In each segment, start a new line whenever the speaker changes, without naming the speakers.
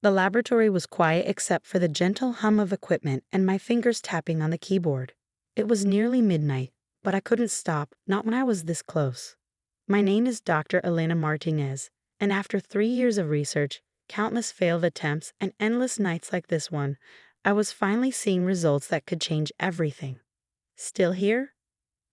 The laboratory was quiet except for the gentle hum of equipment and my fingers tapping on the keyboard. It was nearly midnight, but I couldn't stop, not when I was this close. My name is Dr. Elena Martinez, and after 3 years of research, countless failed attempts, and endless nights like this one, I was finally seeing results that could change everything. Still here?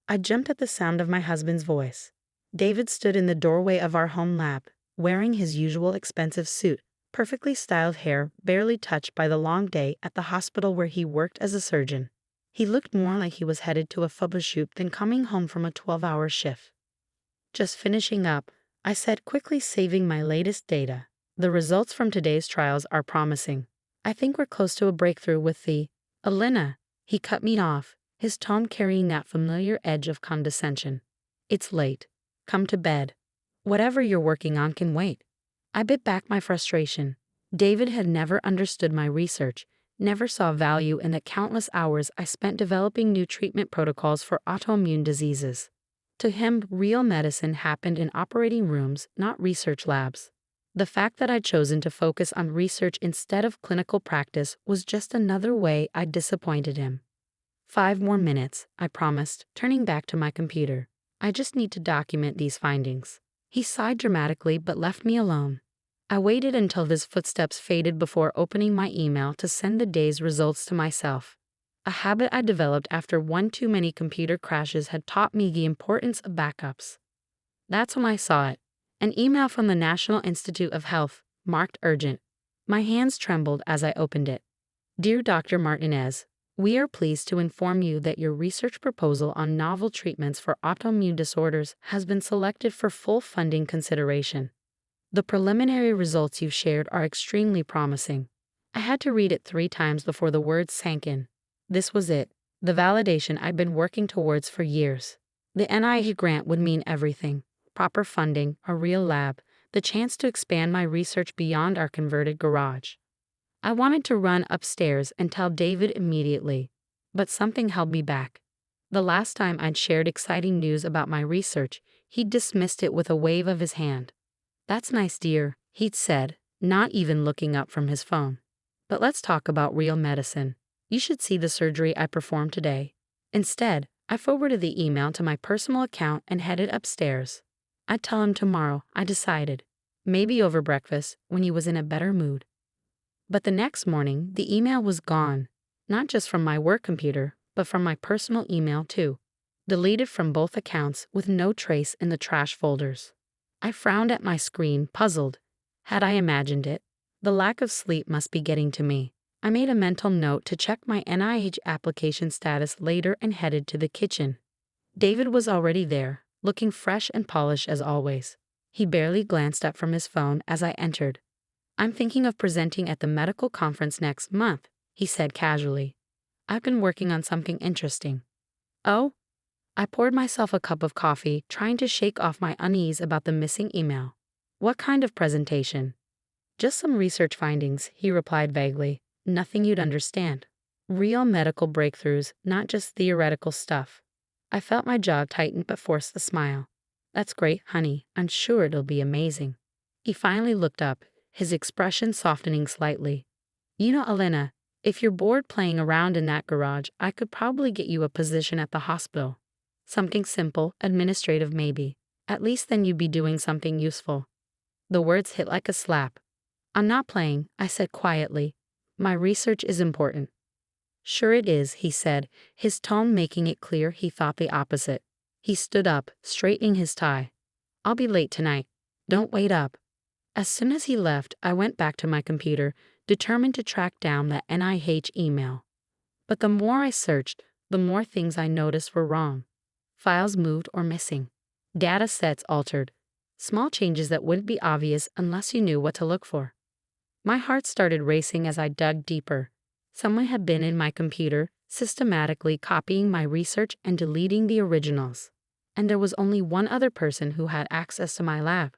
I jumped at the sound of my husband's voice. David stood in the doorway of our home lab, wearing his usual expensive suit, perfectly styled hair barely touched by the long day at the hospital where he worked as a surgeon. He looked more like he was headed to a photoshoot than coming home from a 12-hour shift. Just finishing up, I said, quickly saving my latest data. The results from today's trials are promising. I think we're close to a breakthrough with the Elena. He cut me off, his tone carrying that familiar edge of condescension. It's late. Come to bed. Whatever you're working on can wait. I bit back my frustration. David had never understood my research, never saw value in the countless hours I spent developing new treatment protocols for autoimmune diseases. To him, real medicine happened in operating rooms, not research labs. The fact that I'd chosen to focus on research instead of clinical practice was just another way I'd disappointed him. 5 more minutes, I promised, turning back to my computer. I just need to document these findings. He sighed dramatically but left me alone. I waited until his footsteps faded before opening my email to send the day's results to myself. A habit I developed after one too many computer crashes had taught me the importance of backups. That's when I saw it. An email from the National Institute of Health, marked urgent. My hands trembled as I opened it. Dear Dr. Martinez, we are pleased to inform you that your research proposal on novel treatments for autoimmune disorders has been selected for full funding consideration. The preliminary results you've shared are extremely promising. I had to read it 3 times before the words sank in. This was it, the validation I'd been working towards for years. The NIH grant would mean everything: proper funding, a real lab, the chance to expand my research beyond our converted garage. I wanted to run upstairs and tell David immediately, but something held me back. The last time I'd shared exciting news about my research, he'd dismissed it with a wave of his hand. That's nice, dear, he'd said, not even looking up from his phone. But let's talk about real medicine. You should see the surgery I performed today. Instead, I forwarded the email to my personal account and headed upstairs. I'd tell him tomorrow, I decided. Maybe over breakfast, when he was in a better mood. But the next morning, the email was gone. Not just from my work computer, but from my personal email too. Deleted from both accounts with no trace in the trash folders. I frowned at my screen, puzzled. Had I imagined it? The lack of sleep must be getting to me. I made a mental note to check my NIH application status later and headed to the kitchen. David was already there, looking fresh and polished as always. He barely glanced up from his phone as I entered. I'm thinking of presenting at the medical conference next month, he said casually. I've been working on something interesting. Oh? I poured myself a cup of coffee, trying to shake off my unease about the missing email. What kind of presentation? Just some research findings, he replied vaguely. Nothing you'd understand. Real medical breakthroughs, not just theoretical stuff. I felt my jaw tighten but forced a smile. That's great, honey. I'm sure it'll be amazing. He finally looked up, his expression softening slightly. You know, Elena, if you're bored playing around in that garage, I could probably get you a position at the hospital. Something simple, administrative maybe. At least then you'd be doing something useful. The words hit like a slap. I'm not playing, I said quietly. My research is important. Sure it is, he said, his tone making it clear he thought the opposite. He stood up, straightening his tie. I'll be late tonight. Don't wait up. As soon as he left, I went back to my computer, determined to track down that NIH email. But the more I searched, the more things I noticed were wrong. Files moved or missing. Data sets altered. Small changes that wouldn't be obvious unless you knew what to look for. My heart started racing as I dug deeper. Someone had been in my computer, systematically copying my research and deleting the originals. And there was only one other person who had access to my lab.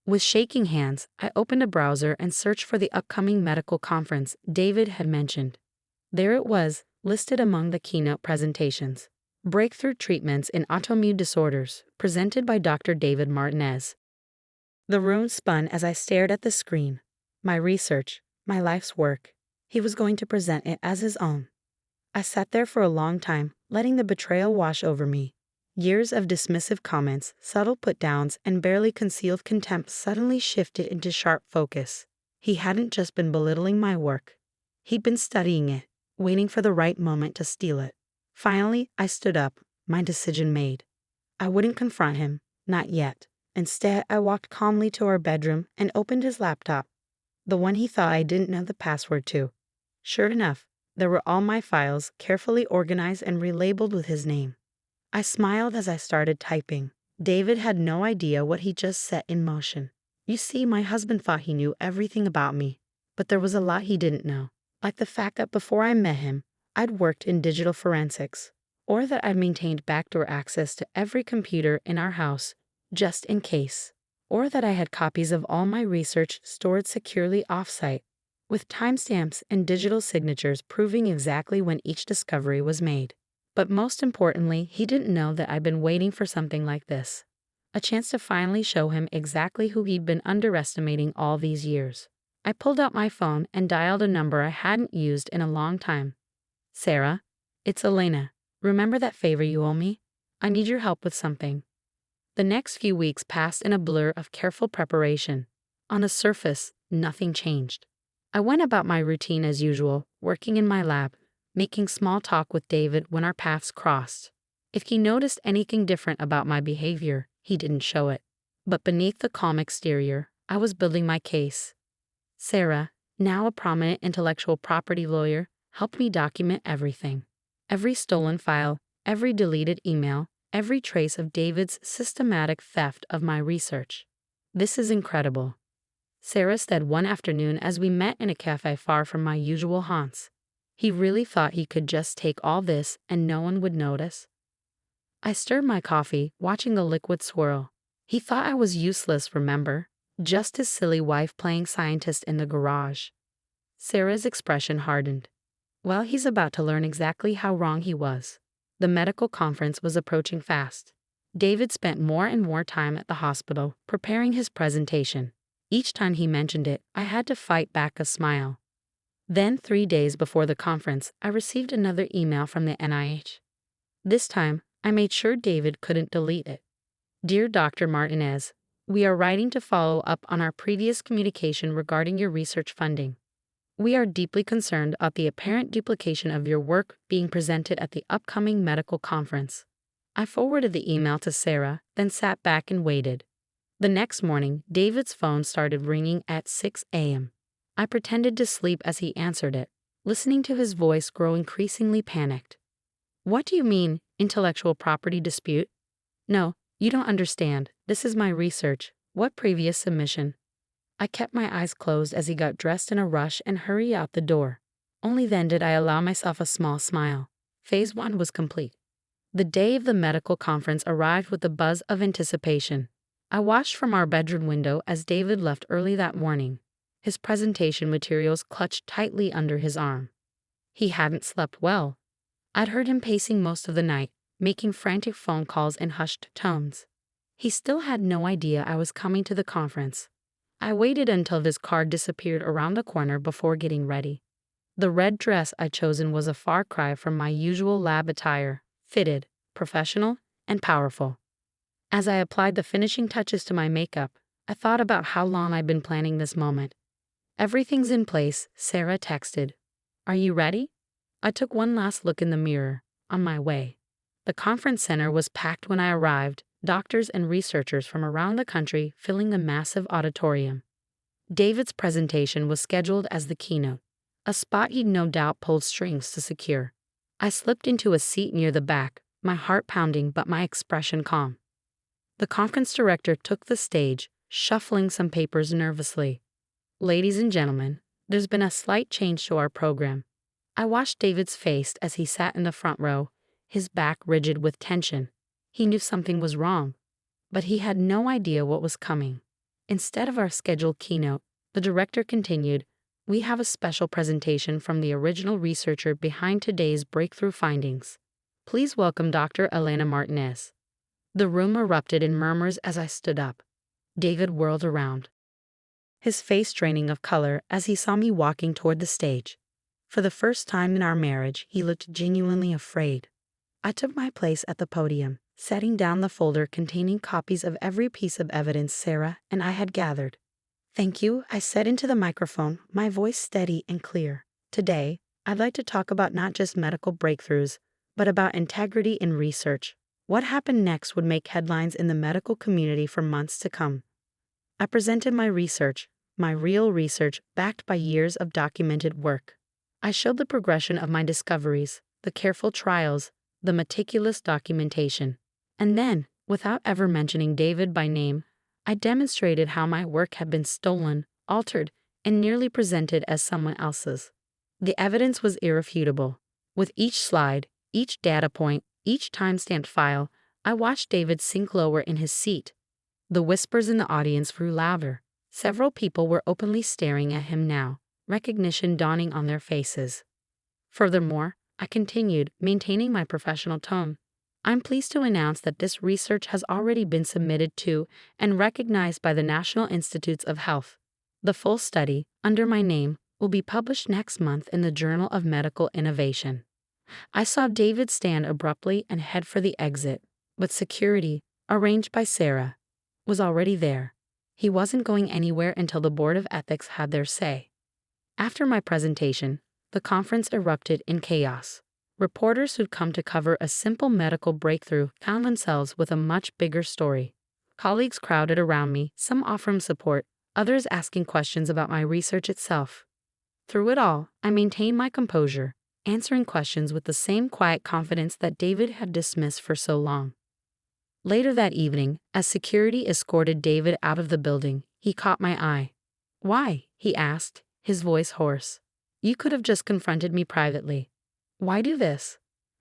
With shaking hands, I opened a browser and searched for the upcoming medical conference David had mentioned. There it was, listed among the keynote presentations. Breakthrough Treatments in Autoimmune Disorders, presented by Dr. David Martinez. The room spun as I stared at the screen. my research, my life's work. He was going to present it as his own. I sat there for a long time, letting the betrayal wash over me. Years of dismissive comments, subtle put-downs, and barely concealed contempt suddenly shifted into sharp focus. He hadn't just been belittling my work. He'd been studying it, waiting for the right moment to steal it. Finally, I stood up, my decision made. I wouldn't confront him, not yet. Instead, I walked calmly to our bedroom and opened his laptop, the one he thought I didn't know the password to. Sure enough, there were all my files, carefully organized and relabeled with his name. I smiled as I started typing. David had no idea what he just set in motion. You see, my husband thought he knew everything about me, but there was a lot he didn't know, like the fact that before I met him, I'd worked in digital forensics, or that I'd maintained backdoor access to every computer in our house, just in case, or that I had copies of all my research stored securely off-site, with timestamps and digital signatures proving exactly when each discovery was made. But most importantly, he didn't know that I'd been waiting for something like this. A chance to finally show him exactly who he'd been underestimating all these years. I pulled out my phone and dialed a number I hadn't used in a long time. Sarah, it's Elena. Remember that favor you owe me? I need your help with something. The next few weeks passed in a blur of careful preparation. On the surface, nothing changed. I went about my routine as usual, working in my lab, making small talk with David when our paths crossed. If he noticed anything different about my behavior, he didn't show it. But beneath the calm exterior, I was building my case. Sarah, now a prominent intellectual property lawyer, helped me document everything. Every stolen file, every deleted email, every trace of David's systematic theft of my research. This is incredible, Sarah said one afternoon as we met in a cafe far from my usual haunts. He really thought he could just take all this and no one would notice? I stirred my coffee, watching the liquid swirl. He thought I was useless, remember? Just his silly wife playing scientist in the garage. Sarah's expression hardened. Well, he's about to learn exactly how wrong he was. The medical conference was approaching fast. David spent more and more time at the hospital, preparing his presentation. Each time he mentioned it, I had to fight back a smile. Then, 3 days before the conference, I received another email from the NIH. This time, I made sure David couldn't delete it. Dear Dr. Martinez, we are writing to follow up on our previous communication regarding your research funding. We are deeply concerned about the apparent duplication of your work being presented at the upcoming medical conference. I forwarded the email to Sarah, then sat back and waited. The next morning, David's phone started ringing at 6 a.m. I pretended to sleep as he answered it, listening to his voice grow increasingly panicked. What do you mean, intellectual property dispute? No, you don't understand. This is my research. What previous submission? I kept my eyes closed as he got dressed in a rush and hurried out the door. Only then did I allow myself a small smile. Phase 1 was complete. The day of the medical conference arrived with a buzz of anticipation. I watched from our bedroom window as David left early that morning, his presentation materials clutched tightly under his arm. He hadn't slept well. I'd heard him pacing most of the night, making frantic phone calls in hushed tones. He still had no idea I was coming to the conference. I waited until his car disappeared around the corner before getting ready. The red dress I'd chosen was a far cry from my usual lab attire, fitted, professional, and powerful. As I applied the finishing touches to my makeup, I thought about how long I'd been planning this moment. Everything's in place, Sarah texted. Are you ready? I took one last look in the mirror, on my way. The conference center was packed when I arrived, doctors and researchers from around the country filling the massive auditorium. David's presentation was scheduled as the keynote, a spot he'd no doubt pulled strings to secure. I slipped into a seat near the back, my heart pounding but my expression calm. The conference director took the stage, shuffling some papers nervously. Ladies and gentlemen, there's been a slight change to our program. I watched David's face as he sat in the front row, his back rigid with tension. He knew something was wrong, but he had no idea what was coming. Instead of our scheduled keynote, the director continued, we have a special presentation from the original researcher behind today's breakthrough findings. Please welcome Dr. Elena Martinez. The room erupted in murmurs as I stood up. David whirled around. his face draining of color as he saw me walking toward the stage. For the first time in our marriage, he looked genuinely afraid. I took my place at the podium, setting down the folder containing copies of every piece of evidence Sarah and I had gathered. "Thank you," I said into the microphone, my voice steady and clear. "Today, I'd like to talk about not just medical breakthroughs, but about integrity in research. What happened next would make headlines in the medical community for months to come." I presented my research, my real research backed by years of documented work. I showed the progression of my discoveries, the careful trials, the meticulous documentation. And then, without ever mentioning David by name, I demonstrated how my work had been stolen, altered, and nearly presented as someone else's. The evidence was irrefutable. With each slide, each data point, each timestamped file, I watched David sink lower in his seat. The whispers in the audience grew louder. Several people were openly staring at him now, recognition dawning on their faces. Furthermore, I continued, maintaining my professional tone. "I'm pleased to announce that this research has already been submitted to and recognized by the National Institutes of Health. The full study, under my name, will be published next month in the Journal of Medical Innovation." I saw David stand abruptly and head for the exit, but security, arranged by Sarah, was already there. He wasn't going anywhere until the Board of Ethics had their say. After my presentation, the conference erupted in chaos. Reporters who'd come to cover a simple medical breakthrough found themselves with a much bigger story. Colleagues crowded around me, some offering support, others asking questions about my research itself. Through it all, I maintained my composure, answering questions with the same quiet confidence that David had dismissed for so long. Later that evening, as security escorted David out of the building, he caught my eye. "Why?" he asked, his voice hoarse. "You could have just confronted me privately. Why do this?"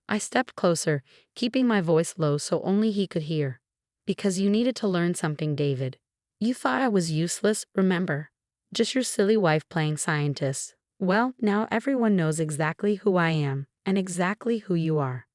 I stepped closer, keeping my voice low so only he could hear. "Because you needed to learn something, David. You thought I was useless, remember? Just your silly wife playing scientist. Well, now everyone knows exactly who I am, and exactly who you are."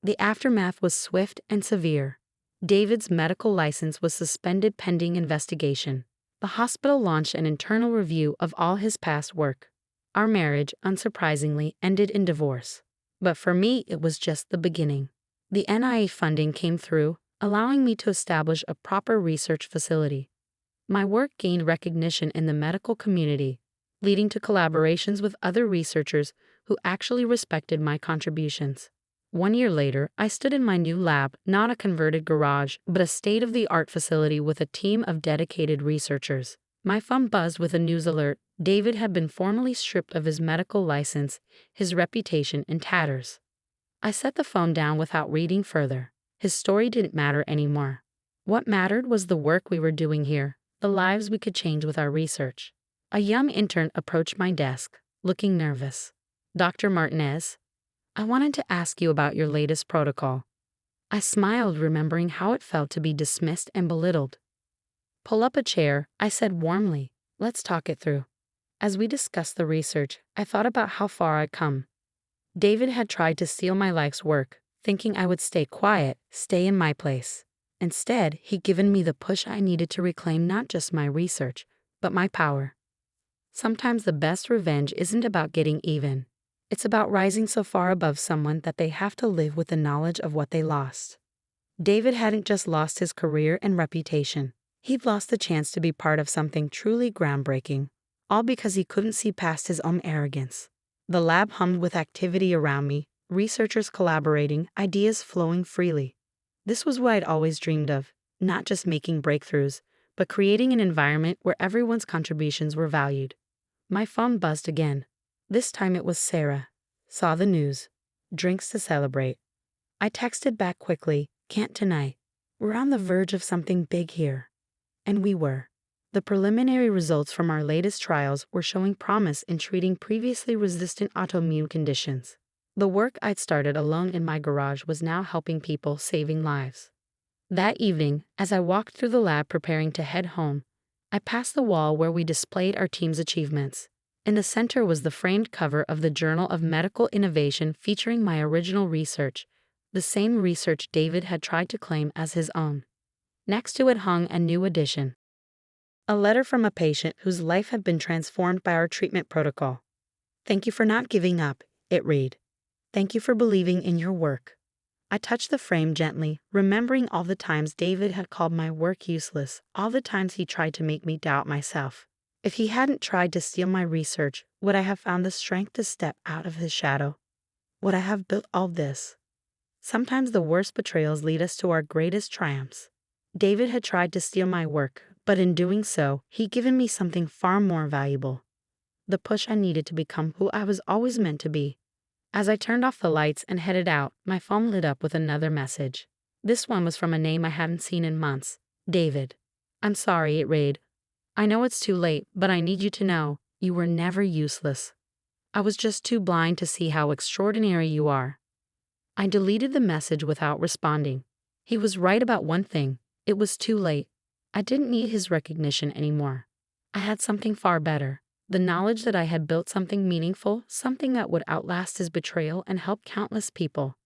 The aftermath was swift and severe. David's medical license was suspended pending investigation. The hospital launched an internal review of all his past work. Our marriage, unsurprisingly, ended in divorce. But for me, it was just the beginning. The NIH funding came through, allowing me to establish a proper research facility. My work gained recognition in the medical community, leading to collaborations with other researchers who actually respected my contributions. 1 year later, I stood in my new lab, not a converted garage, but a state-of-the-art facility with a team of dedicated researchers. My phone buzzed with a news alert. David had been formally stripped of his medical license, his reputation in tatters. I set the phone down without reading further. His story didn't matter anymore. What mattered was the work we were doing here, the lives we could change with our research. A young intern approached my desk, looking nervous. "Dr. Martinez, I wanted to ask you about your latest protocol." I smiled, remembering how it felt to be dismissed and belittled. "Pull up a chair," I said warmly. "Let's talk it through." As we discussed the research, I thought about how far I'd come. David had tried to steal my life's work, thinking I would stay quiet, stay in my place. Instead, he'd given me the push I needed to reclaim not just my research, but my power. Sometimes the best revenge isn't about getting even. It's about rising so far above someone that they have to live with the knowledge of what they lost. David hadn't just lost his career and reputation. He'd lost the chance to be part of something truly groundbreaking, all because he couldn't see past his own arrogance. The lab hummed with activity around me, researchers collaborating, ideas flowing freely. This was what I'd always dreamed of, not just making breakthroughs, but creating an environment where everyone's contributions were valued. My phone buzzed again. This time it was Sarah. "Saw the news. Drinks to celebrate." I texted back quickly, "Can't tonight. We're on the verge of something big here." And we were. The preliminary results from our latest trials were showing promise in treating previously resistant autoimmune conditions. The work I'd started alone in my garage was now helping people, saving lives. That evening, as I walked through the lab preparing to head home, I passed the wall where we displayed our team's achievements. In the center was the framed cover of the Journal of Medical Innovation featuring my original research, the same research David had tried to claim as his own. Next to it hung a new edition. A letter from a patient whose life had been transformed by our treatment protocol. Thank you for not giving up, it read. Thank you for believing in your work. I touched the frame gently, remembering all the times David had called my work useless, all the times he tried to make me doubt myself. If he hadn't tried to steal my research, would I have found the strength to step out of his shadow? Would I have built all this? Sometimes the worst betrayals lead us to our greatest triumphs. David had tried to steal my work, but in doing so, he'd given me something far more valuable. The push I needed to become who I was always meant to be. As I turned off the lights and headed out, my phone lit up with another message. This one was from a name I hadn't seen in months. David. I'm sorry, it read. I know it's too late, but I need you to know, you were never useless. I was just too blind to see how extraordinary you are. I deleted the message without responding. He was right about one thing. It was too late. I didn't need his recognition anymore. I had something far better. The knowledge that I had built something meaningful, something that would outlast his betrayal and help countless people.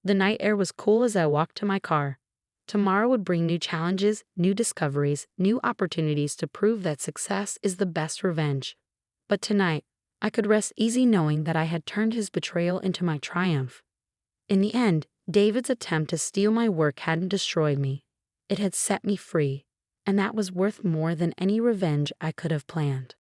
The night air was cool as I walked to my car. Tomorrow would bring new challenges, new discoveries, new opportunities to prove that success is the best revenge. But tonight, I could rest easy knowing that I had turned his betrayal into my triumph. In the end, David's attempt to steal my work hadn't destroyed me. It had set me free, and that was worth more than any revenge I could have planned.